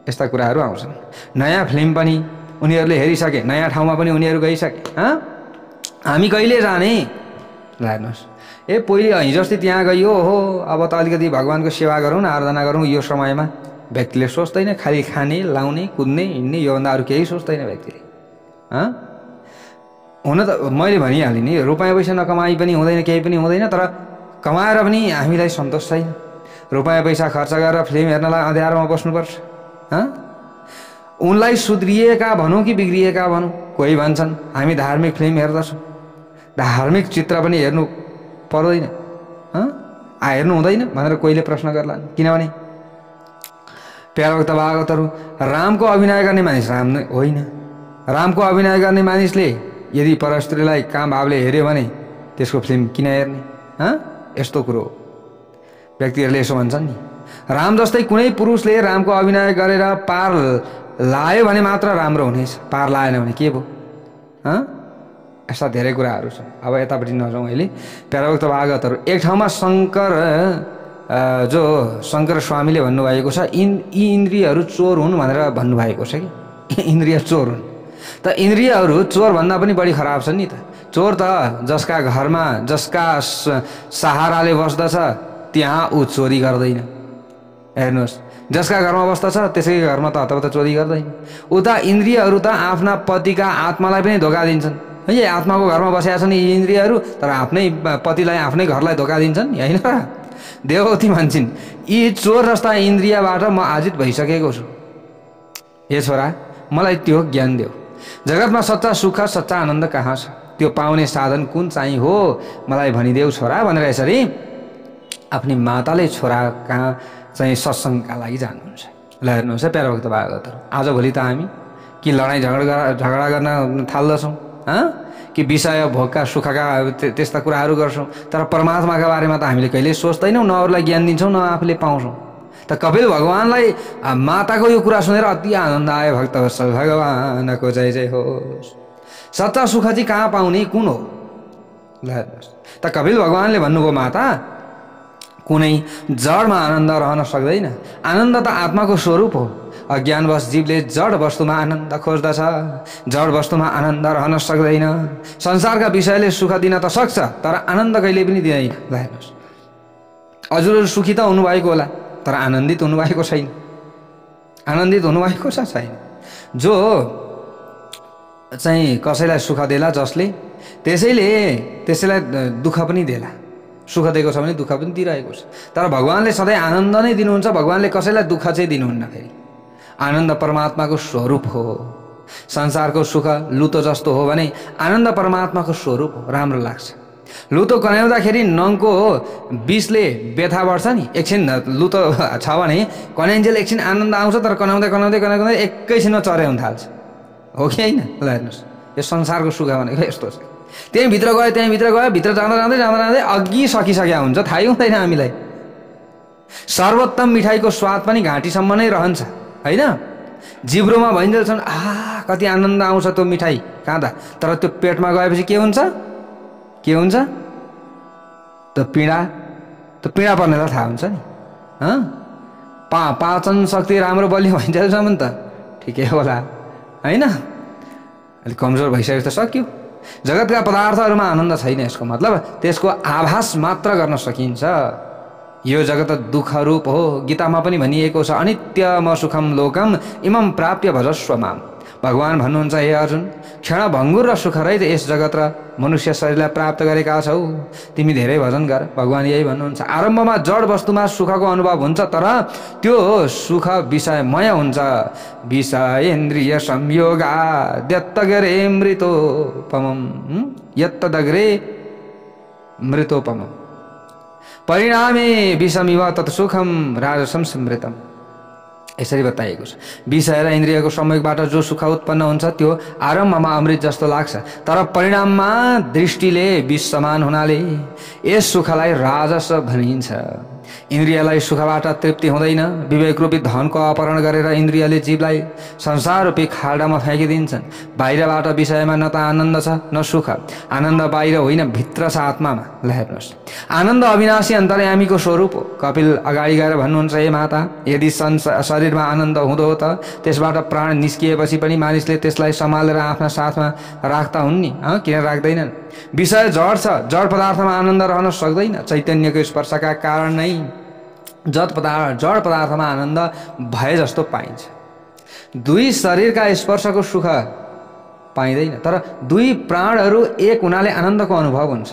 यस्ता कुराहरू आउँछन्। नयाँ फिल्म पनि उनीहरूले हेरिसके, नयाँ ठाउँमा पनि उनीहरू गइसके। हामी कहिले जाने ल हेर्नुहोस्। पहिले हिजोस्ति त्यहाँ गइयो हो, अब त अलिकति भगवानको सेवा गरौँ न, आराधना गरौँ। यो समयमा व्यक्तिले सोच्दैन, खालि खाने लाउने कुद्ने हिँड्ने, योभन्दा अरू केही सोच्दैन व्यक्तिले। हुन त मैले भनिहालेँ नि, रुपियाँ पैसा नकमाई पनि हुँदैन, केही पनि हुँदैन, तर कमाएर पनि हामीलाई सन्तोष छैन। रुपियाँ पैसा खर्च गरेर फिल्म हेर्नलाई अँध्यारोमा बस्नुपर्छ। उनलाई सुध्रिएका भनौँ कि बिग्रिएका भनौँ, कोही भन्छन् हामी धार्मिक फिल्म हेर्दछौँ, धार्मिक चित्र पनि हेर्नु पर्दैन, हेर्नु हुँदैन भनेर कोहीले प्रश्न गर्लान्। किनभने प्यारा भक्त भागवतहरू रामको अभिनय गर्ने मानिस राम नै होइन। रामको अभिनय गर्ने मानिसले यदि परस्त्रीलाई काम भावले हेऱ्यो भने त्यसको फिल्म किन हेर्ने? यस्तो कुरो हो। व्यक्तिहरूले यसो भन्छन् नि, राम जस्तै कुनै पुरुषले रामको अभिनय गरेर पार लायो भने मात्र राम्रो हुनेछ, पार लाएन भने के भयो? यस्ता धेरै कुराहरू छन्। अब यतापट्टि नजाउँ अहिले। प्याराभक्त भागवतहरू एक ठाउँमा जो शङ्कर स्वामीले भन्नुभएको छ यी इन्द्रियहरू चोर हुन् भनेर भन्नुभएको छ कि इन्द्रिय चोर हुन्। त इन्द्रियहरू चोर भन्दा पनि बढी खराब छन् नि त। चोर त जसका घरमा जसका सहाराले बस्दछ त्यहाँ ऊ चोरी गर्दैन। हेर्नुहोस्, जसका घरमा बस्दछ त्यसैको घरमा त हतपत चोरी गर्दैन। उता इन्द्रियहरू त आफ्ना पतिका आत्मालाई पनि धोका दिन्छन्। है, आत्माको घरमा बसेका छन् यी इन्द्रियहरू, तर आफ्नै पतिलाई आफ्नै घरलाई धोका दिन्छन् नि, होइन र? देवहूति भन्छन् यी चोर जस्ता इन्द्रियबाट म आजित भइसकेको छु। हे छोरा, मलाई त्यो ज्ञान देऊ। जगतमा सच्चा सुख सच्चा आनन्द कहाँ छ, त्यो पाउने साधन कुन चाहिँ हो मलाई भनिदेऊ छोरा भनेर यसरी आफ्नी माताले छोरा कहाँ चाहिँ सत्सङ्गका लागि जानुहुन्छ। ल हेर्नुहोस् है प्याराभक्त भागवतहरू, आजभोलि त हामी कि लडाइँ झगडा गर्न थाल्दछौँ, कि विषय भोगका सुखका त्यस्ता कुराहरू गर्छौँ, तर परमात्माका बारेमा त हामीले कहिल्यै सोच्दैनौँ, न अरूलाई ज्ञान दिन्छौँ न आफूले पाउँछौँ। त कपिल भगवानलाई माताको यो कुरा सुनेर अति आनन्द आयो। भक्तवत्सल भगवानको जय जय होस्। सच्चा सुख चाहिँ कहाँ पाउने, कुन हो? ल हेर्नुहोस्, त कपिल भगवानले भन्नुभयो माता कुनै जडमा आनन्द रहन सक्दैन। आनन्द त आत्माको स्वरूप हो। अज्ञानवश जीवले जड वस्तुमा आनन्द खोज्दछ, जड वस्तुमा आनन्द रहन सक्दैन। संसारका विषयले सुख दिन त सक्छ तर आनन्द कहिले पनि दिँदैन। ल हेर्नुहोस्, हजुरहरू सुखी त हुनुभएको होला तर आनन्दित हुनुभएको छैन। आनन्दित हुनुभएको छ छैन? जो चाहिँ कसैलाई सुख देला जसले त्यसैलाई दुःख पनि देला। सुख दिएको छ भने दुःख पनि दिइरहेको छ। तर भगवानले सधैँ आनन्द नै दिनुहुन्छ। भगवानले कसैलाई दुःख चाहिँ दिनुहुन्न। फेरि आनन्द परमात्माको स्वरूप हो। संसारको सुख लुतो जस्तो हो भने आनन्द परमात्माको स्वरूप हो। राम्रो लाग्छ। लुतो कन्याउँदाखेरि नङको विषले व्यथा बढ्छ नि। एकछिन लुतो छ भने कन्याइन्जेल एकछिन आनन्द आउँछ तर कनाउँदै कनाउँदै कनाउँदै एकैछिनमा चर्याउन थाल्छ। हो कि होइन? ल हेर्नुहोस्, यो संसारको सुख भनेको यस्तो छ। त्यहीँ भित्र गयो भित्र जाँदा जाँदै अघि सकिसक्या हुन्छ, थाहै हुँदैन हामीलाई। सर्वोत्तम मिठाईको स्वाद पनि घाँटीसम्म नै रहन्छ होइन? जिब्रोमा भइन्जेलसम्म कति आनन्द आउँछ त्यो मिठाई खाँदा, तर त्यो पेटमा गएपछि के हुन्छ? के हुन्छ? त्यो पीडा पर्नेलाई थाहा हुन्छ नि। पाचन शक्ति राम्रो बलियो भइन्जेलसम्म त ठिकै होला होइन? अलिक कमजोर भइसकेपछि त सक्यो। जगतका पदार्थहरूमा आनन्द छैन, यसको मतलब त्यसको आभास मात्र गर्न सकिन्छ। यो जगत दुःख रूप हो। गीतामा पनि भनिएको छ, अनित्यम सुखम लोकम इमं प्राप्य भजस्व माम। भगवान भन्नुहुन्छ, हे अर्जुन, क्षणभङ्गुर र सुख रहित यस जगत र मनुष्य शरीरलाई प्राप्त गरेका छौ, तिमी धेरै भजन गर। भगवान यही भन्नुहुन्छ। आरम्भमा जड वस्तुमा सुखको अनुभव हुन्छ तर त्यो सुख विषयमय हुन्छ। विषयेन्द्रिय संयोगा यत्तगरे मृतोपमम् परिणामे विषमिव तत्सुखम राजसं स्मृतम्। यसरी बताइएको छ। विषय र इन्द्रियको संयोगबाट जो सुख उत्पन्न हुन्छ त्यो आरम्भमा अमृत जस्तो लाग्छ तर परिणाममा दृष्टिले विष समान हुनाले यस सुखलाई राजस भनिन्छ। इन्द्रियलाई सुखबाट तृप्ति हुँदैन। विवेक रूपी धनको अपहरण गरेर इन्द्रियले जीवलाई संसार रूपी खाल्डामा फ्याँकिदिन्छन्। बाहिरबाट विषयमा न त आनन्द छ न सुख। आनन्द बाहिर होइन, भित्र छ, आत्मामा। ल हेर्नुहोस्, आनन्द अविनाशी अन्तर्यामीको स्वरूप हो। कपिल अगाडि गएर भन्नुहुन्छ, हे माता, यदि शरीरमा आनन्द हुँदो हो त त्यसबाट प्राण निस्किएपछि पनि मानिसले त्यसलाई सम्हालेर आफ्ना साथमा राख्दा हुन् नि, किन राख्दैनन्? विषय जड छ, जड पदार्थमा आनन्द रहन सक्दैन। चैतन्यको स्पर्शका कारण नै जड पदार्थमा आनन्द भए जस्तो पाइन्छ। दुई शरीरका स्पर्शको सुख पाइँदैन तर दुई प्राणहरू एक हुनाले आनन्दको अनुभव हुन्छ।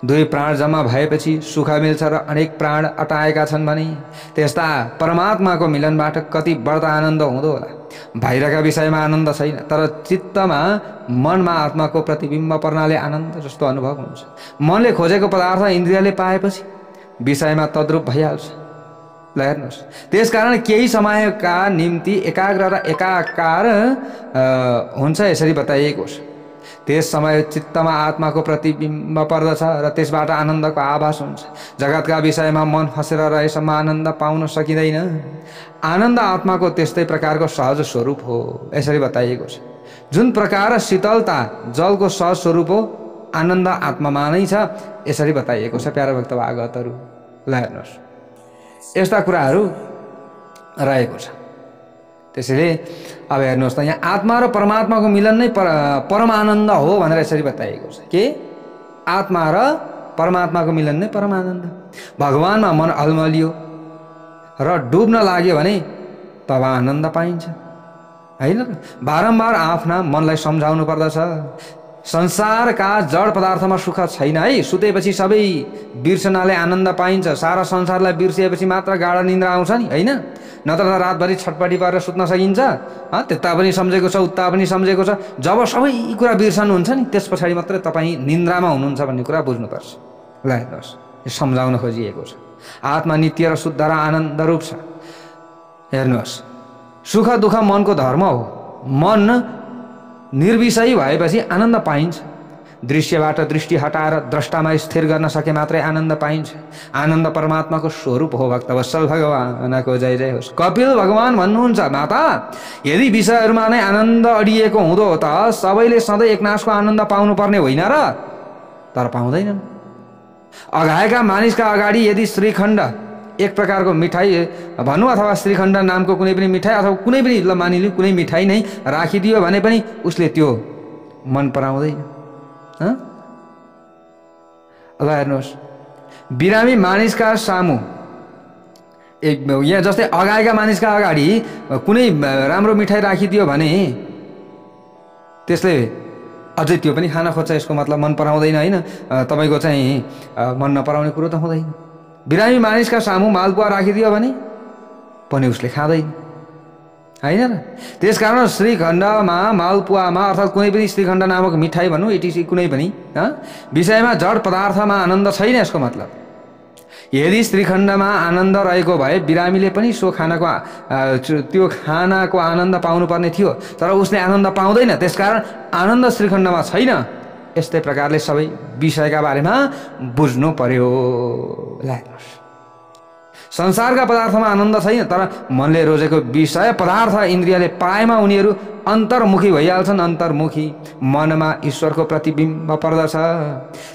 दुई प्राण जम्मा भएपछि सुख मिल्छ र अनेक प्राण अटाएका छन् भने त्यस्ता परमात्माको मिलनबाट कति बढ्ता आनन्द हुँदो होला। बाहिरका विषयमा आनन्द छैन तर चित्तमा मनमा आत्माको प्रतिबिम्ब पर्नाले आनन्द जस्तो अनुभव हुन्छ। मनले खोजेको पदार्थ इन्द्रियले पाएपछि विषयमा तद्रूप भइहाल्छ। ल हेर्नुहोस्, त्यसकारण केही समयका निम्ति एकाग्र र एकाकार हुन्छ। यसरी बताइएको छ। त्यस समय चित्तमा आत्माको प्रतिबिम्ब पर्दछ र त्यसबाट आनन्दको आभास हुन्छ। जगतका विषयमा मन फसेर रहेसम्म आनन्द पाउन सकिँदैन। आनन्द आत्माको त्यस्तै प्रकारको सहज स्वरूप हो। यसरी बताइएको छ। जुन प्रकार शीतलता जलको सहज स्वरूप हो, आनन्द आत्मामा नै छ। यसरी बताइएको छ प्यारा भक्त भागवतहरू। ल हेर्नुहोस्, यस्ता कुराहरू रहेको छ। त्यसैले अब हेर्नुहोस् त, यहाँ आत्मा र परमात्माको मिलन नै परम आनन्द हो भनेर यसरी बताइएको छ। के? आत्मा र परमात्माको मिलन नै परम आनन्द। भगवानमा मन अलमलियो र डुब्न लाग्यो भने तब आनन्द पाइन्छ होइन? बारम्बार आफ्ना मनलाई सम्झाउनु पर्दछ। संसारका जड पदार्थमा सुख छैन है। सुतेपछि सबै बिर्सनाले आनन्द पाइन्छ। सारा संसारलाई बिर्सिएपछि मात्र गाढा निन्द्रा आउँछ नि होइन? नत्र त रातभरि छटपटी पारेर सुत्न सकिन्छ? त्यता पनि सम्झेको छ, उता पनि सम्झेको छ। जब सबै कुरा बिर्सनुहुन्छ नि त्यस पछाडि मात्रै तपाईँ निन्द्रामा हुनुहुन्छ भन्ने कुरा बुझ्नुपर्छ। ल हेर्नुहोस्, यो सम्झाउन खोजिएको छ। आत्मा नित्य र शुद्ध र आनन्द रूप छ। हेर्नुहोस्, सुख दुःख मनको धर्म हो। मन निर्विषयी भएपछि आनन्द पाइन्छ। दृश्यबाट दृष्टि हटाएर द्रष्टामा स्थिर गर्न सके मात्रै आनन्द पाइन्छ। आनन्द परमात्माको स्वरूप हो। भक्तवत्सल भगवानको जय जय होस्। कपिल भगवान भन्नुहुन्छ, माता यदि विषयहरूमा नै आनन्द अडिएको हुँदो त सबैले सधैँ एकनासको आनन्द पाउनुपर्ने होइन र? तर पाउँदैनन्। अघाएका मानिसका अगाडि यदि श्रीखण्ड एक प्रकारको मिठाई भनौँ अथवा श्रीखण्ड नामको कुनै पनि मिठाई अथवा कुनै पनि ल मानिलिउँ कुनै मिठाई नै राखिदियो भने पनि उसले त्यो मन पराउँदैन। ल हेर्नुहोस्, बिरामी मानिसका सामु यहाँ जस्तै अगाएका मानिसका अगाडि कुनै राम्रो मिठाई राखिदियो भने त्यसले अझै त्यो पनि खान खोज्छ। यसको मतलब मन पराउँदैन होइन? तपाईँको चाहिँ मन नपराउने कुरो त हुँदैन। बिरामी मानिसका सामु मालपुवा राखिदियो भने पनि उसले खाँदैन होइन र? त्यसकारण श्रीखण्डमा मालपुवामा अर्थात् कुनै पनि श्रीखण्ड नामक मिठाई भनौँ इटिसी कुनै पनि विषयमा जड पदार्थमा आनन्द छैन। यसको मतलब यदि श्रीखण्डमा आनन्द रहेको भए बिरामीले पनि सो त्यो खानाको आनन्द पाउनुपर्ने थियो, तर उसले आनन्द पाउँदैन। त्यसकारण आनन्द श्रीखण्डमा छैन। यस्तै प्रकारले सबै विषयका बारेमा बुझ्नु पर्यो। संसारका पदार्थमा आनन्द छैन, तर मनले रोजेको विषय पदार्थ इन्द्रियले पाएमा उनीहरू अन्तर्मुखी भइहाल्छन्। अन्तर्मुखी मनमा ईश्वरको प्रतिबिम्ब पर्दछ,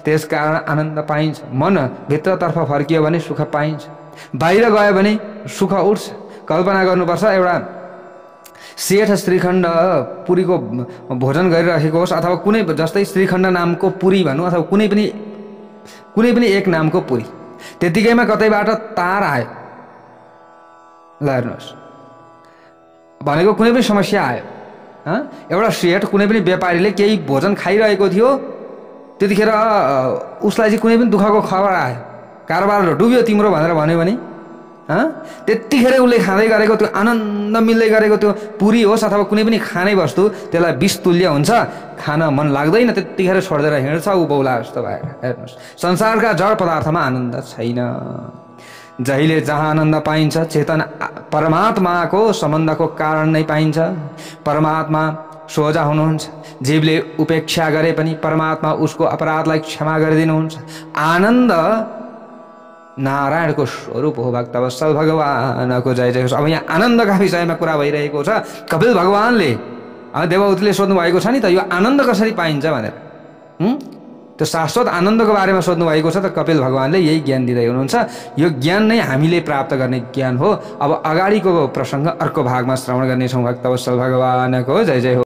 त्यसकारण आनन्द पाइन्छ। मन भित्रतर्फ फर्कियो भने सुख पाइन्छ, बाहिर गयो भने सुख उठ्छ। कल्पना गर्नुपर्छ, एउटा सेठ श्रीखण्ड पुरीको भोजन गरिरहेको होस् अथवा कुनै जस्तै श्रीखण्ड नामको पुरी भनौँ अथवा कुनै पनि एक नामको पुरी, त्यतिकैमा कतैबाट तार आयो। ल हेर्नुहोस्, भनेको कुनै पनि समस्या आयो। एउटा सेठ कुनै पनि व्यापारीले केही भोजन खाइरहेको थियो, त्यतिखेर उसलाई चाहिँ कुनै पनि दुःखको खबर आयो, कारोबार डुब्यो तिम्रो भनेर भन्यो भने त्यतिखेर उसले खाँदै गरेको त्यो आनन्द मिल्दै गरेको त्यो पुरी होस् अथवा कुनै पनि खाने वस्तु त्यसलाई विष तुल्य हुन्छ, खान मन लाग्दैन, त्यतिखेर छोडेर हिँड्छ ऊ बौला जस्तो भएर। हेर्नुहोस्, संसारका जड पदार्थमा आनन्द छैन। जहिले जहाँ आनन्द पाइन्छ चेतन परमात्माको सम्बन्धको कारण नै पाइन्छ। परमात्मा सोझा हुनुहुन्छ, जीवले उपेक्षा गरे पनि परमात्मा उसको अपराधलाई क्षमा गरिदिनुहुन्छ। आनन्द नारायणको स्वरूप हो। भक्तवत्सल भगवानको जय जय होस्। अब यहाँ आनन्दका विषयमा कुरा भइरहेको छ। कपिल भगवानले देवहूतिले सोध्नु भएको छ नि त, यो आनन्द कसरी पाइन्छ भनेर। त्यो शाश्वत आनन्दको बारेमा सोध्नु भएको छ त कपिल भगवानले यही ज्ञान दिँदै हुनुहुन्छ। यो ज्ञान नै हामीले प्राप्त गर्ने ज्ञान हो। अब अगाडिको प्रसङ्ग अर्को भागमा श्रवण गर्नेछौँ। भक्तवत्सल भगवानको जय जय हो।